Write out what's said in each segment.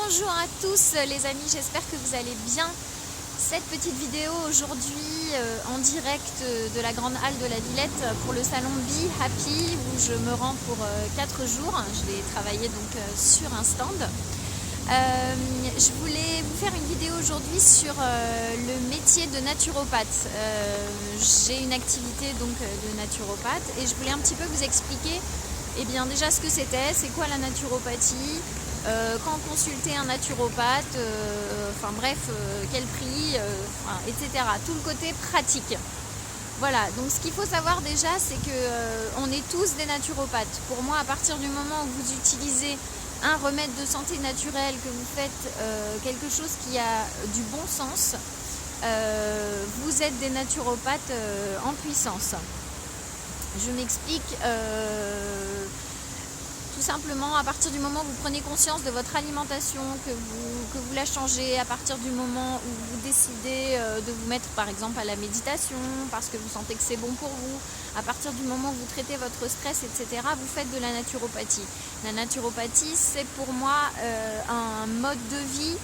Bonjour à tous les amis, j'espère que vous allez bien. Cette petite vidéo aujourd'hui en direct de la grande halle de la Villette pour le salon Be Happy où je me rends pour 4 jours. Je vais travailler donc sur un stand. Je voulais vous faire une vidéo aujourd'hui sur le métier de naturopathe. J'ai une activité donc de naturopathe et je voulais un petit peu vous expliquer bien déjà ce que c'était, c'est quoi la naturopathie, quand consulter un naturopathe, quel prix, etc. Tout le côté pratique. Voilà, donc ce qu'il faut savoir déjà, c'est que on est tous des naturopathes. Pour moi, à partir du moment où vous utilisez un remède de santé naturel, que vous faites quelque chose qui a du bon sens, vous êtes des naturopathes en puissance. Je m'explique. Tout simplement, à partir du moment où vous prenez conscience de votre alimentation, que vous la changez, à partir du moment où vous décidez de vous mettre par exemple à la méditation, parce que vous sentez que c'est bon pour vous, à partir du moment où vous traitez votre stress, etc., vous faites de la naturopathie. La naturopathie, c'est pour moi un mode de vie,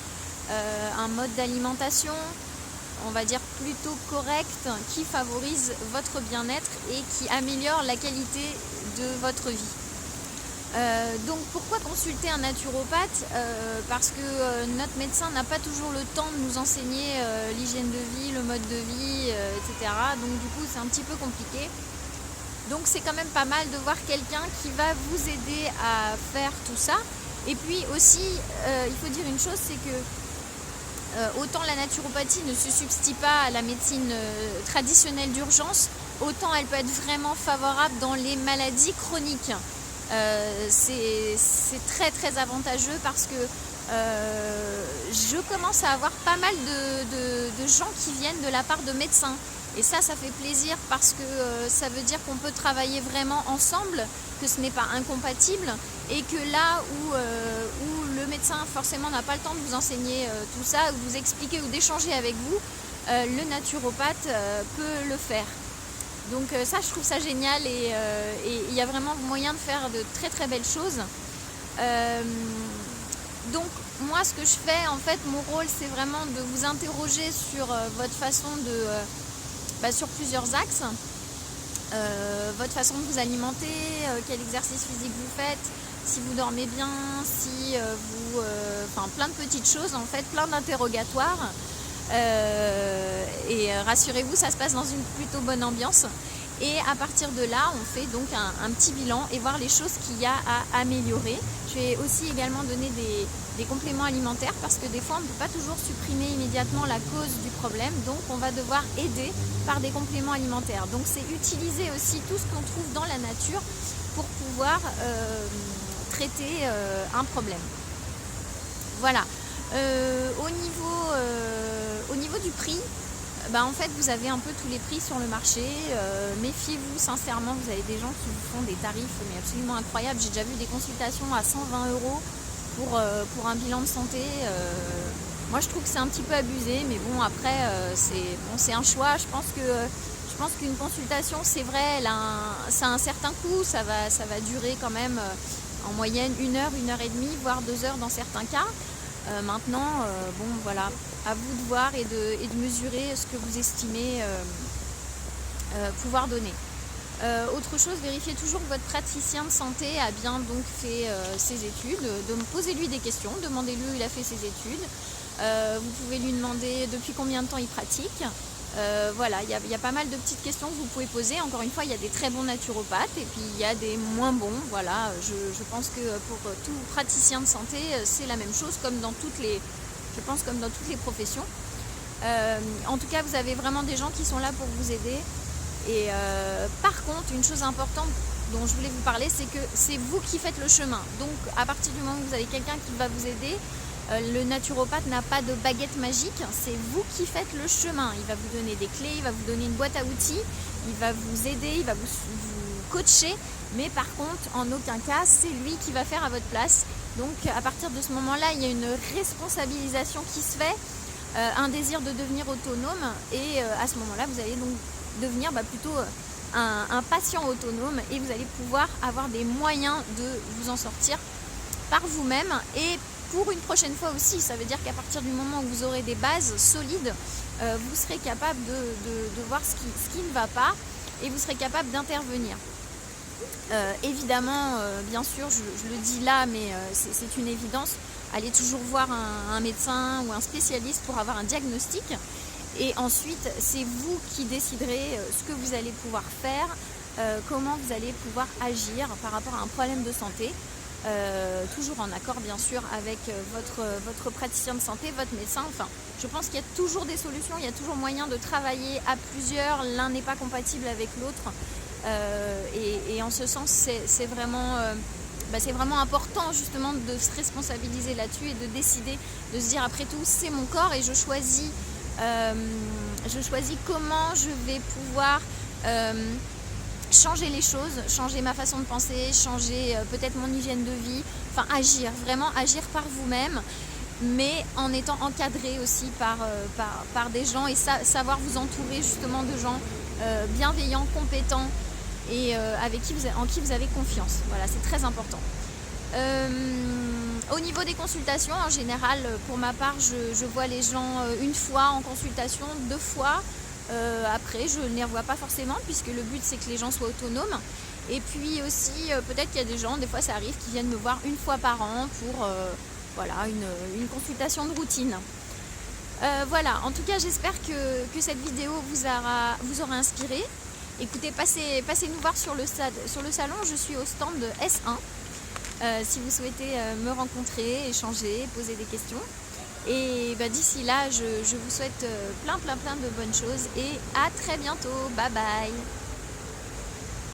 un mode d'alimentation, on va dire plutôt correct, qui favorise votre bien-être et qui améliore la qualité de votre vie. Donc pourquoi consulter un naturopathe? Parce que notre médecin n'a pas toujours le temps de nous enseigner l'hygiène de vie, le mode de vie, etc. Donc du coup c'est un petit peu compliqué. Donc c'est quand même pas mal de voir quelqu'un qui va vous aider à faire tout ça. Et puis aussi, il faut dire une chose, c'est que autant la naturopathie ne se substitue pas à la médecine traditionnelle d'urgence, autant elle peut être vraiment favorable dans les maladies chroniques. C'est très très avantageux parce que je commence à avoir pas mal de gens qui viennent de la part de médecins et ça fait plaisir parce que ça veut dire qu'on peut travailler vraiment ensemble, que ce n'est pas incompatible et que là où le médecin forcément n'a pas le temps de vous enseigner tout ça, ou de vous expliquer ou d'échanger avec vous, le naturopathe peut le faire. Donc ça, je trouve ça génial et il y a vraiment moyen de faire de très très belles choses. Donc moi, ce que je fais, en fait, mon rôle, c'est vraiment de vous interroger sur votre façon de... sur plusieurs axes. Votre façon de vous alimenter, quel exercice physique vous faites, si vous dormez bien, si plein de petites choses, en fait, plein d'interrogatoires. Et rassurez-vous, ça se passe dans une plutôt bonne ambiance et à partir de là on fait donc un petit bilan et voir les choses qu'il y a à améliorer. Je vais aussi également donner des compléments alimentaires parce que des fois on ne peut pas toujours supprimer immédiatement la cause du problème, donc on va devoir aider par des compléments alimentaires. Donc c'est utiliser aussi tout ce qu'on trouve dans la nature pour pouvoir traiter un problème. Voilà. Au niveau du prix, en fait vous avez un peu tous les prix sur le marché. Méfiez-vous sincèrement, vous avez des gens qui vous font des tarifs mais absolument incroyables. J'ai déjà vu des consultations à 120 € pour un bilan de santé. Moi je trouve que c'est un petit peu abusé, mais bon après c'est un choix. Je pense qu'une consultation, c'est vrai, ça a un certain coût, ça va durer quand même en moyenne 1 heure, 1 heure et demie, voire 2 heures dans certains cas. Maintenant, voilà, à vous de voir et de mesurer ce que vous estimez pouvoir donner. Autre chose, vérifiez toujours que votre praticien de santé a bien donc fait ses études. Posez-lui des questions, demandez-lui où il a fait ses études. Vous pouvez lui demander depuis combien de temps il pratique. Voilà, il y a pas mal de petites questions que vous pouvez poser. Encore une fois, il y a des très bons naturopathes et puis il y a des moins bons. Voilà, je pense que pour tout praticien de santé, c'est la même chose, comme dans toutes les professions. En tout cas, vous avez vraiment des gens qui sont là pour vous aider. Et par contre, une chose importante dont je voulais vous parler, c'est que c'est vous qui faites le chemin. Donc, à partir du moment où vous avez quelqu'un qui va vous aider, le naturopathe n'a pas de baguette magique, c'est vous qui faites le chemin. Il va vous donner des clés, il va vous donner une boîte à outils, il va vous aider, il va vous coacher, mais par contre, en aucun cas, c'est lui qui va faire à votre place. Donc à partir de ce moment-là, il y a une responsabilisation qui se fait, un désir de devenir autonome, et à ce moment-là, vous allez donc devenir plutôt un patient autonome et vous allez pouvoir avoir des moyens de vous en sortir par vous-même et pour une prochaine fois aussi. Ça veut dire qu'à partir du moment où vous aurez des bases solides, vous serez capable de voir ce qui ne va pas et vous serez capable d'intervenir. Évidemment, bien sûr, je le dis là, mais c'est une évidence, allez toujours voir un médecin ou un spécialiste pour avoir un diagnostic. Et ensuite, c'est vous qui déciderez ce que vous allez pouvoir faire, comment vous allez pouvoir agir par rapport à un problème de santé. Toujours en accord bien sûr avec votre praticien de santé, votre médecin. Enfin, je pense qu'il y a toujours des solutions, il y a toujours moyen de travailler à plusieurs, l'un n'est pas compatible avec l'autre. Et en ce sens, c'est vraiment important justement de se responsabiliser là-dessus et de décider, de se dire après tout, c'est mon corps et je choisis comment je vais pouvoir changer les choses, changer ma façon de penser, changer peut-être mon hygiène de vie, enfin vraiment agir par vous-même, mais en étant encadré aussi par des gens et savoir vous entourer justement de gens bienveillants, compétents et en qui vous avez confiance. Voilà, c'est très important. Au niveau des consultations, en général, pour ma part, je vois les gens une fois en consultation, 2 fois. Après, je ne les revois pas forcément puisque le but c'est que les gens soient autonomes. Et puis aussi, peut-être qu'il y a des gens, des fois ça arrive, qui viennent me voir une fois par an pour voilà, une consultation de routine. Voilà, en tout cas j'espère que cette vidéo vous aura inspiré. Écoutez, passez nous voir sur le salon, je suis au stand S1. Si vous souhaitez me rencontrer, échanger, poser des questions. Et d'ici là, je vous souhaite plein de bonnes choses et à très bientôt. Bye bye.